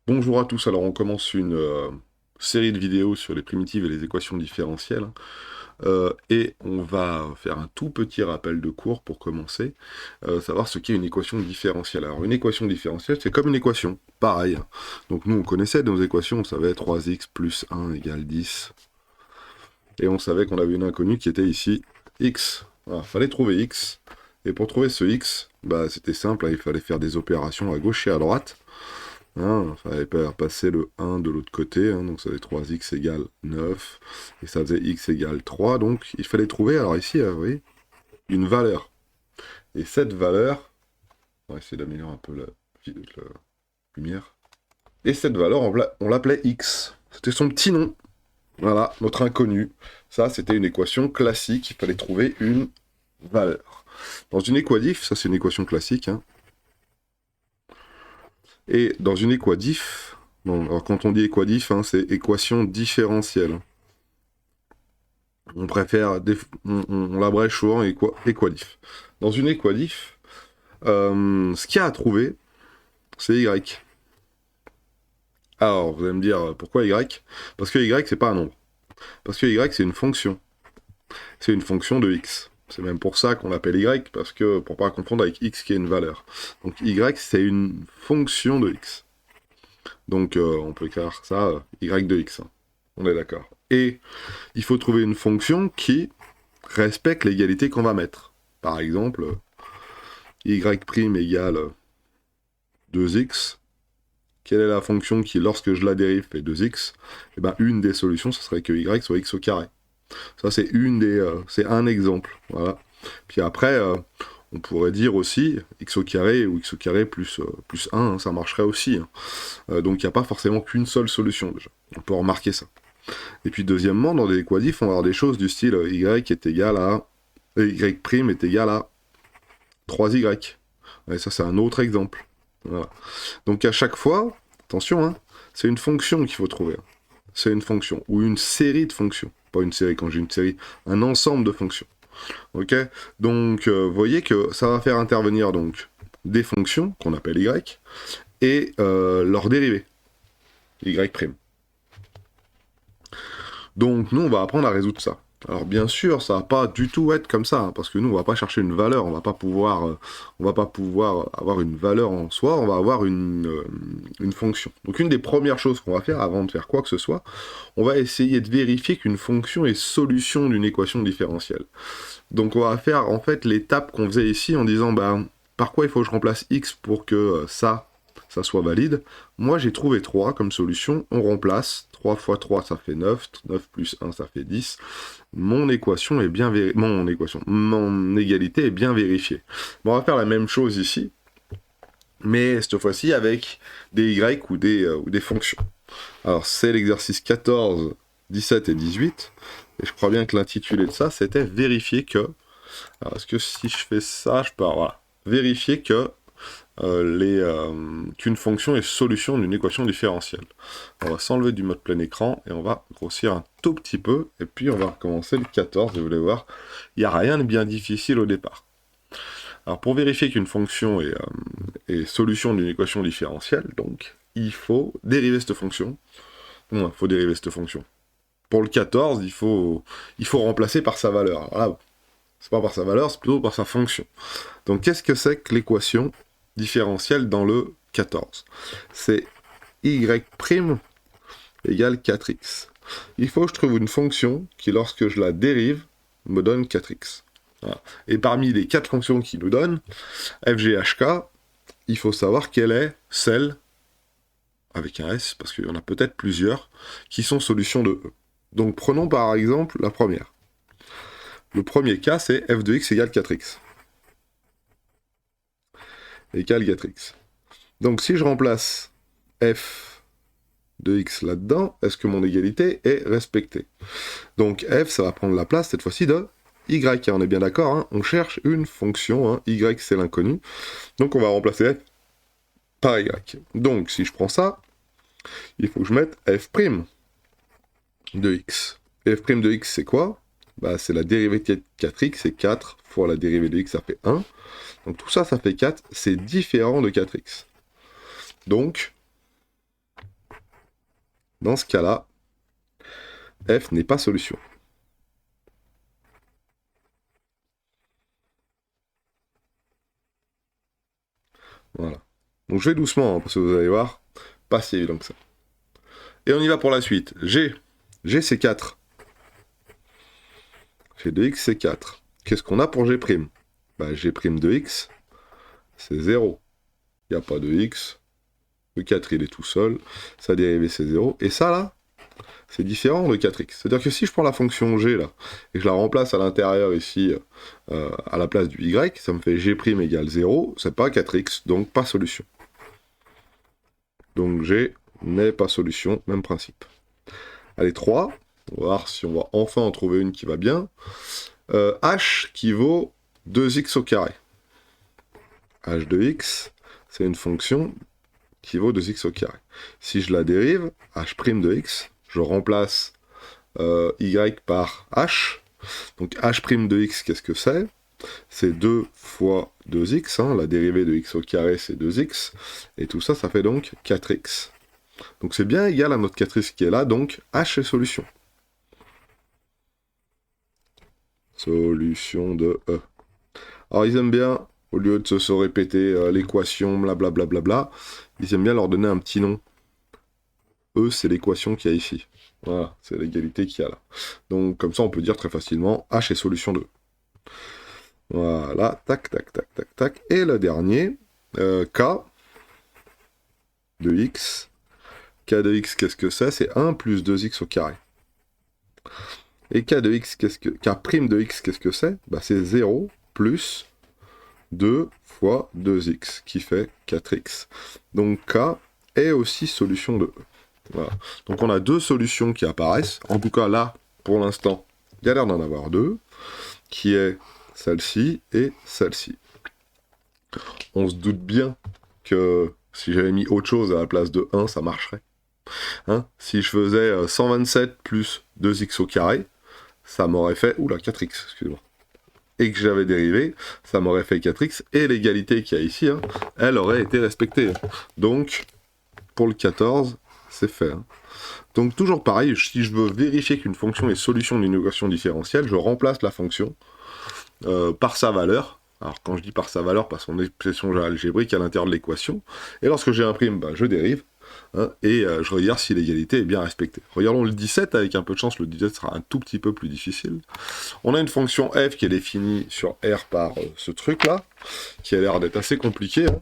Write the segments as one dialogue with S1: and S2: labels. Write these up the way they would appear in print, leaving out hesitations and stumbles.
S1: Bonjour à tous, alors on commence une série de vidéos sur les primitives et les équations différentielles, hein. Et on va faire un tout petit rappel de cours pour commencer, savoir ce qu'est une équation différentielle. Alors une équation différentielle, c'est comme une équation, pareil, hein. Donc nous on connaissait nos équations, on savait 3x plus 1 égale 10, et on savait qu'on avait une inconnue qui était ici, x. Voilà, fallait trouver x, et pour trouver ce x, bah, c'était simple, hein, il fallait faire des opérations à gauche et à droite. Hein, il fallait passer le 1 de l'autre côté, hein, donc ça faisait 3x égale 9, et ça faisait x égale 3, donc il fallait trouver, alors ici, vous voyez, une valeur. Et cette valeur, on va essayer d'améliorer un peu la lumière, et cette valeur, on l'appelait x. C'était son petit nom, voilà, notre inconnu. Ça, c'était une équation classique, il fallait trouver une valeur. Dans une équadif, ça c'est une équation classique, hein, et dans une équadif, bon, alors quand on dit équadif, hein, c'est équation différentielle. On préfère, on l'abrège souvent équadif. Dans une équadif, ce qu'il y a à trouver, c'est y. Alors, vous allez me dire, pourquoi y? Parce que y, c'est pas un nombre. Parce que y, c'est une fonction. C'est une fonction de x. C'est même pour ça qu'on l'appelle y, parce que, pour pas confondre avec x qui est une valeur. Donc y, c'est une fonction de x. Donc, on peut écrire ça, y de x, hein. On est d'accord. Et il faut trouver une fonction qui respecte l'égalité qu'on va mettre. Par exemple, y' égale 2x. Quelle est la fonction qui, lorsque je la dérive, fait 2x? Eh ben, une des solutions, ce serait que y soit x au carré. Ça, c'est c'est un exemple. Voilà. Puis après, on pourrait dire aussi x au carré ou x au carré plus 1, hein, ça marcherait aussi, hein. Donc il n'y a pas forcément qu'une seule solution déjà. On peut remarquer ça. Et puis deuxièmement, dans des quadifs, on va avoir des choses du style y est égal à y' est égal à 3y. Et ça, c'est un autre exemple. Voilà. Donc à chaque fois, attention, hein, c'est une fonction qu'il faut trouver. C'est une fonction, ou une série de fonctions. Pas une série, quand j'ai une série, un ensemble de fonctions. Ok. Donc, vous voyez que ça va faire intervenir donc des fonctions, qu'on appelle y, et leur dérivée, y'. Donc nous, on va apprendre à résoudre ça. Alors bien sûr, ça va pas du tout être comme ça, hein, parce que nous, on va pas chercher une valeur, on va pas pouvoir avoir une valeur en soi, on va avoir une fonction. Donc une des premières choses qu'on va faire, avant de faire quoi que ce soit, on va essayer de vérifier qu'une fonction est solution d'une équation différentielle. Donc on va faire en fait l'étape qu'on faisait ici en disant, bah, par quoi il faut que je remplace x pour que ça soit valide. Moi, j'ai trouvé 3 comme solution. On remplace. 3 fois 3, ça fait 9. 9 plus 1, ça fait 10. Mon équation est bien mon égalité est bien vérifiée. Bon, on va faire la même chose ici, mais cette fois-ci avec des y ou des fonctions. Alors, c'est l'exercice 14, 17 et 18. Et je crois bien que l'intitulé de ça, c'était vérifier que... Alors, est-ce que si je fais ça, je peux... Voilà. Vérifier que qu'une fonction est solution d'une équation différentielle. On va s'enlever du mode plein écran et on va grossir un tout petit peu, et puis on va recommencer le 14, et vous allez voir, il n'y a rien de bien difficile au départ. Alors pour vérifier qu'une fonction est solution d'une équation différentielle, donc, il faut dériver cette fonction. Il faut dériver cette fonction. Pour le 14, il faut remplacer par sa valeur. Alors là, c'est pas par sa valeur, c'est plutôt par sa fonction. Donc qu'est-ce que c'est que l'équation différentielle dans le 14? C'est y' égale 4x. Il faut que je trouve une fonction qui, lorsque je la dérive, me donne 4x. Voilà. Et parmi les 4 fonctions qu'il nous donne, f, g, h, k, il faut savoir quelle est celle, avec un s, parce qu'il y en a peut-être plusieurs, qui sont solutions de E. Donc prenons par exemple la première. Le premier cas, c'est f de x égale 4x. Égale 4x. Donc si je remplace f de x là-dedans, est-ce que mon égalité est respectée? Donc f, ça va prendre la place cette fois-ci de y. On est bien d'accord, hein, on cherche une fonction, hein, y c'est l'inconnu. Donc on va remplacer f par y. Donc si je prends ça, il faut que je mette f' de x. Et f' de x, c'est quoi? Bah, c'est la dérivée de 4x, c'est 4 fois la dérivée de x, ça fait 1. Donc tout ça, ça fait 4, c'est différent de 4x. Donc, Dans ce cas-là, f n'est pas solution. Voilà. Donc je vais doucement, hein, parce que vous allez voir, pas si évident que ça. Et on y va pour la suite. G. G, c'est 4. G de x, c'est 4. Qu'est-ce qu'on a pour G'? Bah, G' de x, c'est 0. Il n'y a pas de x. Le 4, il est tout seul. Sa dérivée, c'est 0. Et ça, là, c'est différent de 4x. C'est-à-dire que si je prends la fonction g, là, et que je la remplace à l'intérieur, ici, à la place du y, ça me fait g' égale 0. C'est pas 4x, donc pas solution. Donc g n'est pas solution, même principe. Allez, 3. On va voir si on va enfin en trouver une qui va bien. H qui vaut 2x au carré. H de x, c'est une fonction qui vaut 2x au carré. Si je la dérive, h' de x, je remplace y par h. Donc h' de x, qu'est-ce que c'est? C'est 2 fois 2x, hein, la dérivée de x au carré c'est 2x, et tout ça, ça fait donc 4x. Donc c'est bien égal à notre 4x qui est là, donc h est solution. Solution de E. Alors ils aiment bien, au lieu de se répéter l'équation, blablabla, ils aiment bien leur donner un petit nom. E, c'est l'équation qu'il y a ici. Voilà, c'est l'égalité qu'il y a là. Donc comme ça, on peut dire très facilement H est solution de E. Voilà, tac, tac, tac, tac, tac. Et le dernier, K de X. K de X, qu'est-ce que c'est? C'est 1 plus 2x au carré. Et K de X, K' de X, qu'est-ce que c'est? Bah, c'est 0 plus 2 fois 2x, qui fait 4x. Donc K est aussi solution de E. Voilà. Donc on a deux solutions qui apparaissent. En tout cas, là, pour l'instant, il y a l'air d'en avoir deux, qui est celle-ci et celle-ci. On se doute bien que si j'avais mis autre chose à la place de 1, ça marcherait. Hein, si je faisais 127 plus 2x au carré, ça m'aurait fait... Oula, 4x, excusez-moi. Et que j'avais dérivé, ça m'aurait fait 4x, et l'égalité qu'il y a ici, hein, elle aurait été respectée. Donc, pour le 14, c'est fait. Hein. Donc toujours pareil, si je veux vérifier qu'une fonction est solution d'une équation différentielle, je remplace la fonction par sa valeur. Alors quand je dis par sa valeur, par son expression algébrique à l'intérieur de l'équation. Et lorsque j'ai un prime, bah, je dérive. Hein, et je regarde si l'égalité est bien respectée. Regardons le 17, avec un peu de chance, le 17 sera un tout petit peu plus difficile. On a une fonction f qui est définie sur R par ce truc-là, qui a l'air d'être assez compliqué. Hein.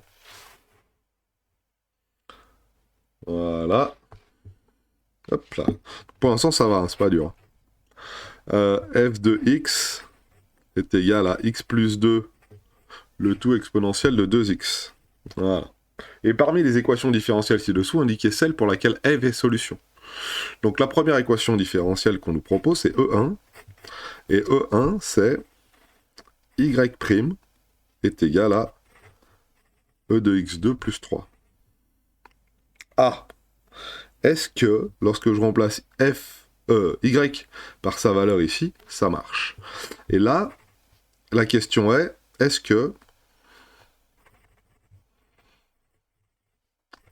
S1: Voilà. Hop là. Pour l'instant, ça va, hein, c'est pas dur. F de x est égal à x plus 2, le tout exponentiel de 2x. Voilà. Et parmi les équations différentielles ci-dessous, indiquez celle pour laquelle f est solution. Donc la première équation différentielle qu'on nous propose, c'est E1. Et E1, c'est y' est égal à e de x2 plus 3. Ah, est-ce que, lorsque je remplace y par sa valeur ici, ça marche? Et là, la question est-ce que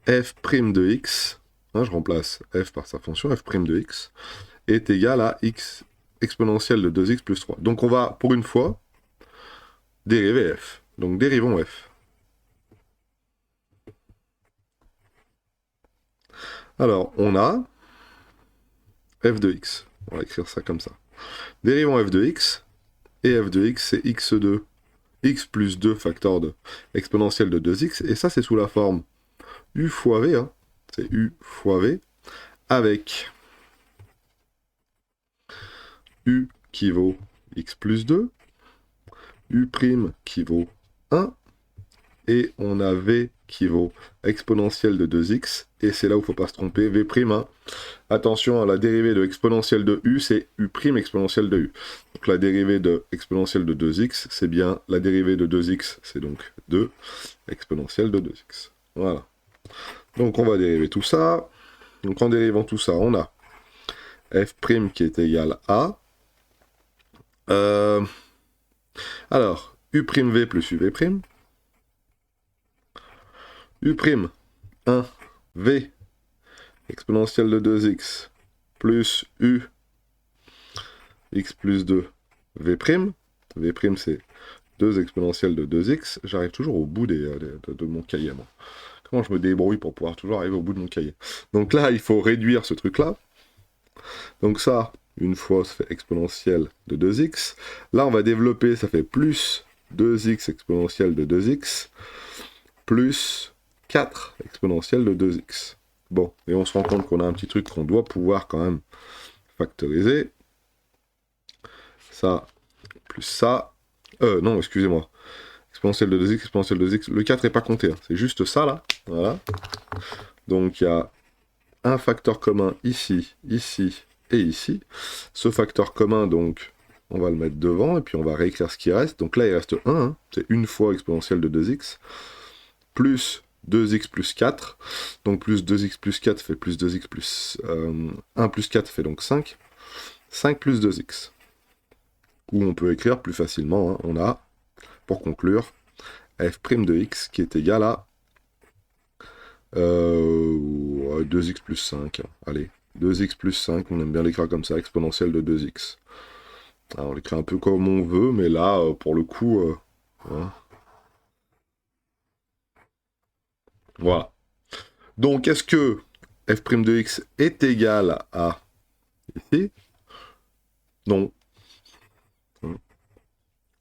S1: f' de x, hein, je remplace f par sa fonction, f' de x, est égal à x exponentielle de 2x plus 3. Donc on va, pour une fois, dériver f. Donc dérivons f. Alors, on a f de x. On va écrire ça comme ça. Dérivons f de x, et f de x, c'est x2, x plus 2 facteur de exponentielle de 2x, et ça, c'est sous la forme u fois v, hein. C'est u fois v, avec u qui vaut x plus 2, u' qui vaut 1, et on a v qui vaut exponentielle de 2x, et c'est là où il ne faut pas se tromper, v', hein. Attention, à la dérivée de exponentielle de u, c'est u' exponentielle de u. Donc la dérivée de exponentielle de 2x, c'est bien la dérivée de 2x, c'est donc 2 exponentielle de 2x. Voilà. Donc on va dériver tout ça. Donc en dérivant tout ça, on a f' qui est égal à... alors, u'v plus uv'. u', 1, v exponentielle de 2x plus u x plus 2 v'. V' c'est 2 exponentielle de 2x. J'arrive toujours au bout de mon cahier, moi. Comment je me débrouille pour pouvoir toujours arriver au bout de mon cahier. Donc là, il faut réduire ce truc-là. Donc ça, une fois, ça fait exponentielle de 2x. Là, on va développer, ça fait plus 2x exponentielle de 2x, plus 4 exponentielle de 2x. Bon, et on se rend compte qu'on a un petit truc qu'on doit pouvoir quand même factoriser. Ça, plus ça. Non, excusez-moi. Exponentielle de 2x, exponentielle de 2x. Le 4 n'est pas compté, hein. C'est juste ça, là. Voilà. Donc, il y a un facteur commun ici, ici et ici. Ce facteur commun, donc, on va le mettre devant, et puis on va réécrire ce qui reste. Donc là, il reste 1, hein. C'est une fois exponentielle de 2x, plus 2x plus 4. Donc plus 2x plus 4 fait plus 2x plus 1 plus 4 fait donc 5. 5 plus 2x. Ou on peut écrire plus facilement, hein. On a, pour conclure, f' de x qui est égal à 2x plus 5. Allez, 2x plus 5, on aime bien l'écrire comme ça, exponentielle de 2x. Alors, on l'écrit un peu comme on veut, mais là, pour le coup... hein. Voilà. Donc, est-ce que f' de x est égal à ici? Non.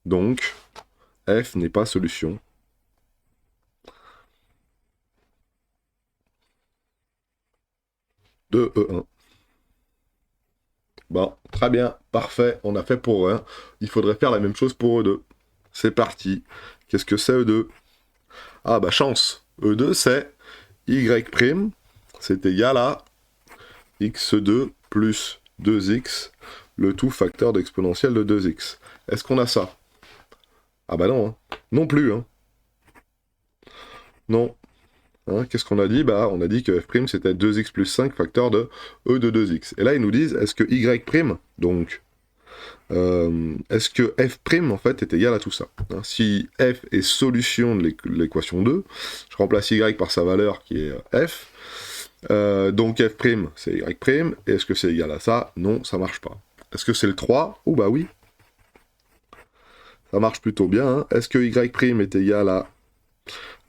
S1: Donc, f n'est pas solution de E1. Bon, très bien, parfait, on a fait pour E1. Il faudrait faire la même chose pour E2. C'est parti. Qu'est-ce que c'est E2? Ah bah chance. E2 c'est y', c'est égal à x2 plus 2x, le tout facteur d'exponentielle de 2x. Est-ce qu'on a ça? Ah bah non, hein. Non plus, hein. Non. Hein, qu'est-ce qu'on a dit? Bah, on a dit que f' c'était 2x plus 5 facteur de e de 2x. Et là, ils nous disent, est-ce que y', donc, est-ce que f' en fait est égal à tout ça? Hein, si f est solution de l'équation 2, je remplace y par sa valeur qui est f, donc f' c'est y', et est-ce que c'est égal à ça? Non, ça marche pas. Est-ce que c'est le 3? Oh bah oui. Ça marche plutôt bien. Hein. Est-ce que y' est égal à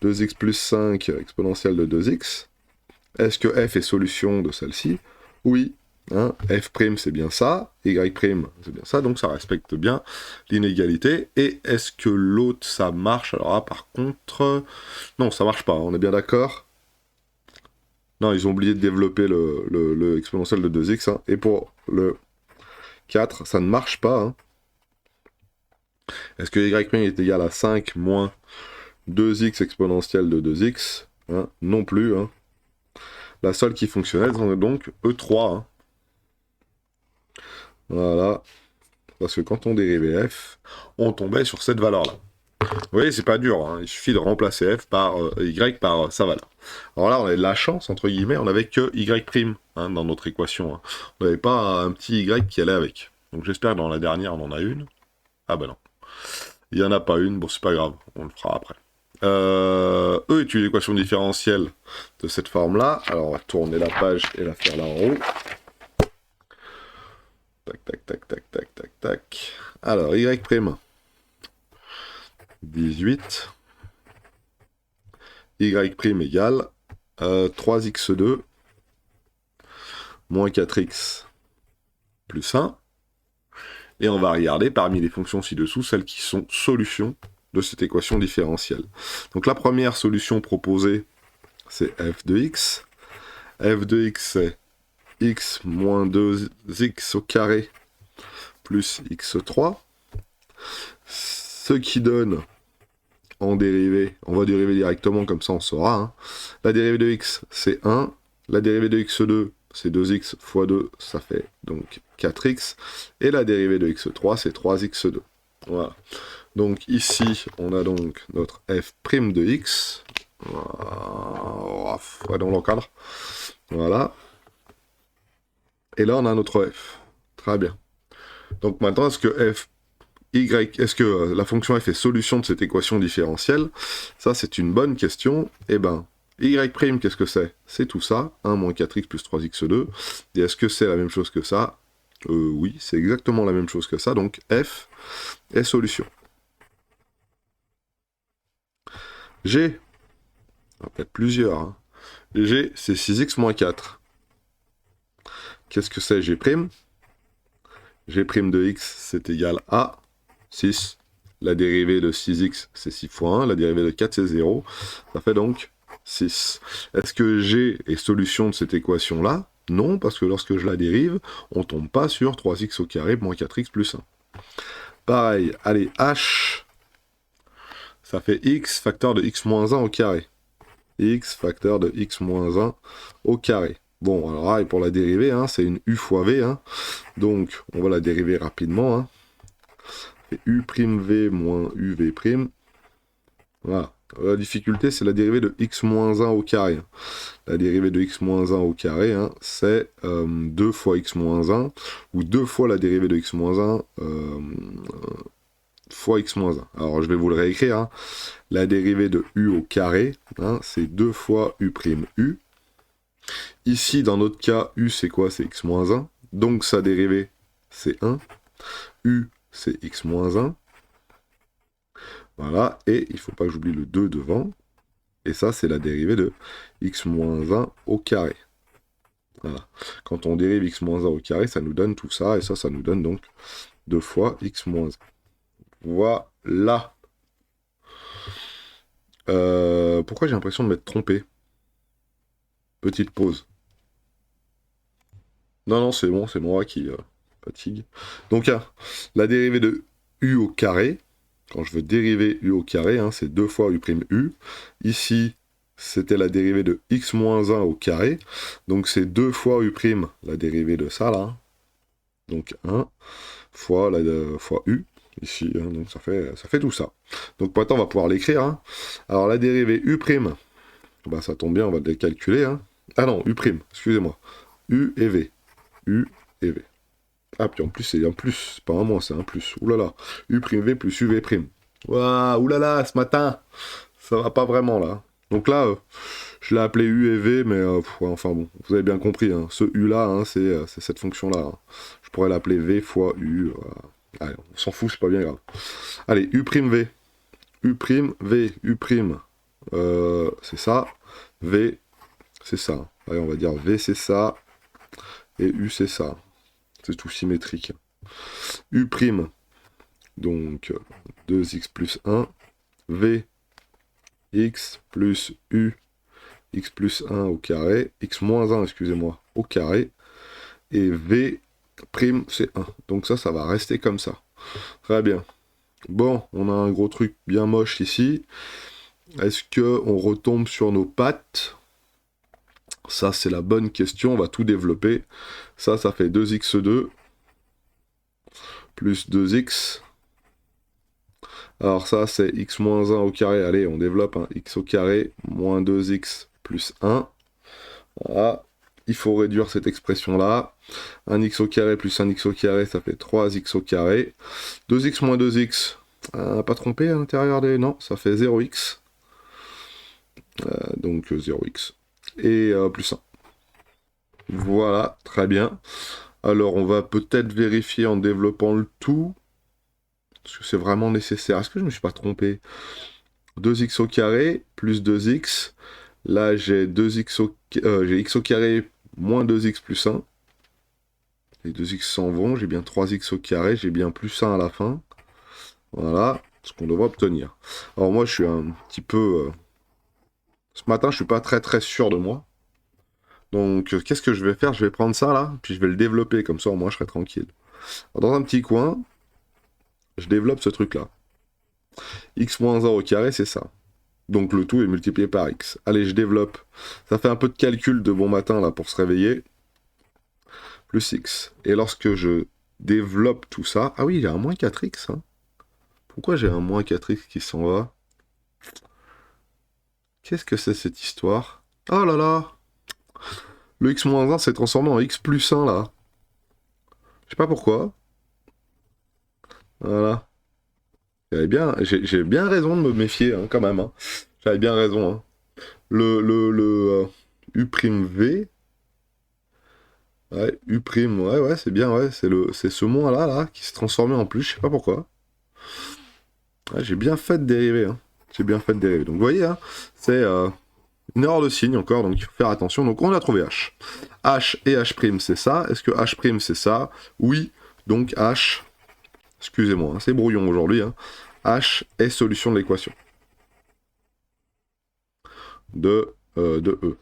S1: 2x plus 5 exponentielle de 2x? Est-ce que f est solution de celle-ci? Oui. Hein, f' c'est bien ça, y' c'est bien ça, donc ça respecte bien l'inégalité. Et est-ce que l'autre ça marche? Alors là par contre, non ça marche pas, on est bien d'accord? Non, ils ont oublié de développer le exponentiel de 2x, hein. Et pour le 4, ça ne marche pas. Hein. Est-ce que y' est égal à 5 moins 2x exponentielle de 2x? Hein, non plus. Hein. La seule qui fonctionnait, c'est donc E3. Hein. Voilà. Parce que quand on dérivait f, on tombait sur cette valeur-là. Vous voyez, c'est pas dur. Hein. Il suffit de remplacer f par y par sa valeur. Alors là, on avait de la chance, entre guillemets, on n'avait que y' hein, dans notre équation. Hein. On n'avait pas un petit y qui allait avec. Donc j'espère que dans la dernière, on en a une. Ah bah non. Il n'y en a pas une, bon c'est pas grave, on le fera après. E est une équation différentielle de cette forme-là. Alors on va tourner la page et la faire là en haut. Tac, tac, tac, tac, tac, tac, tac. Alors, y', 18. Y' égale 3x2 moins 4x plus 1. Et on va regarder parmi les fonctions ci-dessous, celles qui sont solutions de cette équation différentielle. Donc la première solution proposée, c'est f de x. F de x, c'est x moins 2x au carré plus x3. Ce qui donne en dérivée, on va dériver directement, comme ça on saura. Hein. La dérivée de x, c'est 1. La dérivée de x2, c'est 2x fois 2, ça fait donc 4x. Et la dérivée de x3, c'est 3x2. Voilà. Donc ici, on a donc notre f' de x. Voilà, on l'encadre. Voilà. Et là, on a notre f. Très bien. Donc maintenant, est-ce que f, y, est-ce que la fonction f est solution de cette équation différentielle? Ça, c'est une bonne question. Eh ben, Y', qu'est-ce que c'est? C'est tout ça, 1 moins 4x plus 3x2. Et est-ce que c'est la même chose que ça? Oui, c'est exactement la même chose que ça, donc F est solution. G, on va peut-être plusieurs, hein. G, c'est 6x moins 4. Qu'est-ce que c'est G'? G' de x, c'est égal à 6. La dérivée de 6x, c'est 6 fois 1. La dérivée de 4, c'est 0. Ça fait donc 6. Est-ce que G est solution de cette équation-là? Non, parce que lorsque je la dérive, on ne tombe pas sur 3x au carré moins 4x plus 1. Pareil, allez, H, ça fait x facteur de x moins 1 au carré. X facteur de x moins 1 au carré. Bon, alors là, et pour la dérivée, hein, c'est une u fois v. Hein. Donc, on va la dériver rapidement. Hein. U'(v moins uv'). Voilà. La difficulté, c'est la dérivée de x moins 1 au carré. La dérivée de x moins 1 au carré, hein, c'est 2 fois x moins 1, ou 2 fois la dérivée de x moins 1 fois x moins 1. Alors, je vais vous le réécrire. Hein. La dérivée de u au carré, hein, c'est 2 fois u'. Ici, dans notre cas, u, c'est quoi? C'est x moins 1. Donc, sa dérivée, c'est 1. U, c'est x moins 1. Voilà, et il ne faut pas que j'oublie le 2 devant. Et ça, c'est la dérivée de x moins 1 au carré. Voilà. Quand on dérive x moins 1 au carré, ça nous donne tout ça, et ça nous donne donc 2 fois x moins 1. Voilà. Pourquoi j'ai l'impression de m'être trompé? Petite pause. Non, c'est bon, c'est moi qui fatigue. Donc, la dérivée de u au carré, quand je veux dériver u au carré, hein, c'est 2 fois u'. Ici, c'était la dérivée de x moins 1 au carré. Donc c'est 2 fois u', la dérivée de ça, là. Donc 1 fois, fois u, ici. Hein, donc ça fait tout ça. Donc maintenant, on va pouvoir l'écrire. Hein. Alors la dérivée u', bah, ça tombe bien, on va le calculer. Hein. Ah non, u', excusez-moi. U et v. U et v. Ah, puis en plus, c'est un plus, c'est pas un moins, c'est un plus. Oulala. U''v plus uv'. Waouh, oulala, ce matin, ça va pas vraiment là. Donc là, je l'ai appelé u et v, mais ouais, enfin bon, vous avez bien compris. Hein. Ce u là, hein, c'est cette fonction là. Hein. Je pourrais l'appeler v fois u. Voilà. Allez, on s'en fout, c'est pas bien grave. Allez, u''v. U''v, u', c'est ça. V, c'est ça. Allez, on va dire v, c'est ça. Et u, c'est ça. C'est tout symétrique. U', donc 2x plus 1. V, x plus u, x plus 1 au carré. X moins 1, excusez-moi, au carré. Et v', c'est 1. Donc ça va rester comme ça. Très bien. Bon, on a un gros truc bien moche ici. Est-ce qu'on retombe sur nos pattes? Ça, c'est la bonne question. On va tout développer. Ça fait 2x2 plus 2x. Alors ça, c'est x moins 1 au carré. Allez, on développe un x au carré moins 2x plus 1. Voilà. Il faut réduire cette expression-là. 1x au carré plus 1x au carré, ça fait 3x au carré. 2x moins 2x, pas trompé à l'intérieur des... Non, ça fait 0x. Donc 0x. Et plus 1. Voilà, très bien. Alors, on va peut-être vérifier en développant le tout. Parce que c'est vraiment nécessaire. Est-ce que je me suis pas trompé? 2x au carré plus 2x. Là, j'ai j'ai x au carré moins 2x plus 1. Les 2x s'en vont. J'ai bien 3x au carré. J'ai bien plus 1 à la fin. Voilà ce qu'on devrait obtenir. Alors moi, je suis un petit peu... Ce matin, je suis pas très sûr de moi. Donc, qu'est-ce que je vais faire? Je vais prendre ça, là, puis je vais le développer. Comme ça, au moins, je serai tranquille. Alors, dans un petit coin, je développe ce truc-là. X moins 1 au carré, c'est ça. Donc, le tout est multiplié par X. Allez, je développe. Ça fait un peu de calcul de bon matin, là, pour se réveiller. Plus X. Et lorsque je développe tout ça... Ah oui, il y a un moins 4X, hein. Pourquoi j'ai un moins 4X qui s'en va? Qu'est-ce que c'est, cette histoire? Oh là là! Le X moins 1 s'est transformé en X plus 1, là. Je sais pas pourquoi. Voilà. J'ai bien raison de me méfier, hein, quand même. Hein. J'avais bien raison. Hein. U', ouais, U', ouais, c'est bien, ouais, c'est ce moins-là, là, qui se transformait en plus, je sais pas pourquoi. Ouais, j'ai bien fait de dériver, hein. J'ai bien fait de dériver. Donc vous voyez, hein, c'est une erreur de signe encore, donc il faut faire attention. Donc on a trouvé H. H et H' c'est ça. Est-ce que H' c'est ça? Oui. Donc H, excusez-moi, hein, c'est brouillon aujourd'hui, hein. H est solution de l'équation de E.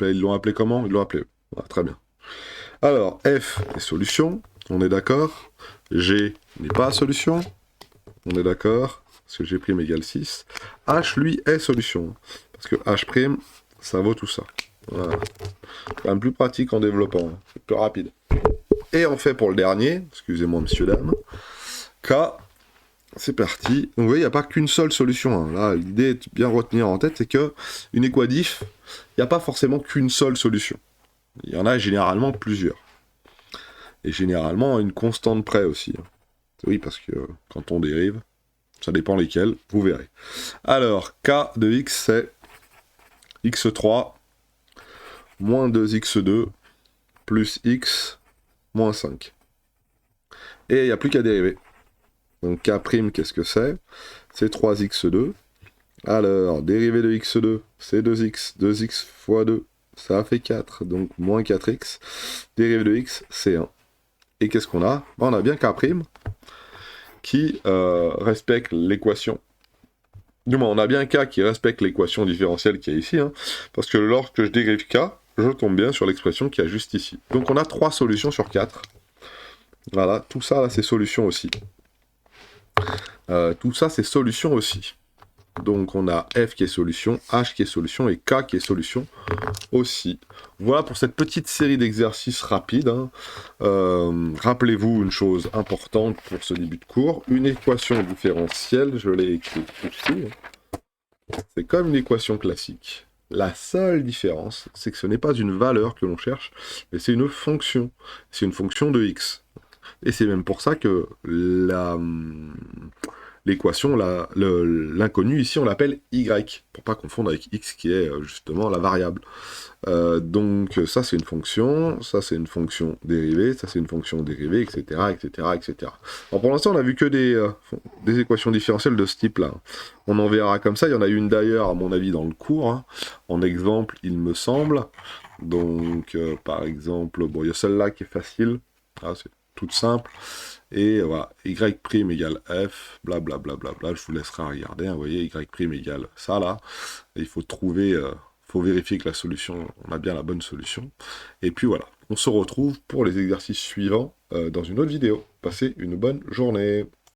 S1: Ils l'ont appelé comment? Ils l'ont appelé E. Voilà, très bien. Alors, F est solution, on est d'accord. G n'est pas solution, on est d'accord. Parce que G' égale 6. H, lui, est solution. Parce que H', ça vaut tout ça. Voilà. C'est quand même plus pratique en développant, hein. C'est plus rapide. Et on fait pour le dernier, excusez-moi, monsieur, dame. K, c'est parti. Donc vous voyez, il n'y a pas qu'une seule solution, hein. Là, l'idée de bien retenir en tête, c'est que une équadif, il n'y a pas forcément qu'une seule solution. Il y en a généralement plusieurs. Et généralement une constante près aussi, hein. Oui, parce que quand on dérive, ça dépend lesquels, vous verrez. Alors, k de x, c'est x3 moins 2x2 plus x moins 5. Et il n'y a plus qu'à dériver. Donc k', qu'est-ce que c'est? C'est 3x2. Alors, dérivée de x2, c'est 2x. 2x fois 2, ça fait 4. Donc moins 4x. Dérivée de x, c'est 1. Et qu'est-ce qu'on a? On a bien k' qui respecte l'équation. Du moins, on a bien k qui respecte l'équation différentielle qui est ici, hein, parce que lorsque je dérive k, je tombe bien sur l'expression qui est juste ici. Donc on a 3 solutions sur 4. Voilà, tout ça, là, c'est solution aussi. Tout ça, c'est solution aussi. Donc on a F qui est solution, H qui est solution et K qui est solution aussi. Voilà pour cette petite série d'exercices rapides, hein. Rappelez-vous une chose importante pour ce début de cours, une équation différentielle, je l'ai écrite ici, c'est comme une équation classique. La seule différence, c'est que ce n'est pas une valeur que l'on cherche, mais c'est une fonction. C'est une fonction de x. Et c'est même pour ça que l'équation, l'inconnu ici, on l'appelle y, pour pas confondre avec x qui est justement la variable. Donc ça c'est une fonction, ça c'est une fonction dérivée, ça c'est une fonction dérivée, etc., etc., etc. Alors pour l'instant on a vu que des équations différentielles de ce type-là. On en verra comme ça, il y en a une d'ailleurs à mon avis dans le cours, hein, en exemple il me semble. Donc par exemple, bon il y a celle-là qui est facile, ah, c'est toute simple. Et voilà, y' égale f, blablabla, bla, bla, bla, je vous laisserai regarder, hein, vous voyez, y' égale ça là. Et il faut trouver, faut vérifier que la solution, on a bien la bonne solution. Et puis voilà, on se retrouve pour les exercices suivants dans une autre vidéo. Passez une bonne journée.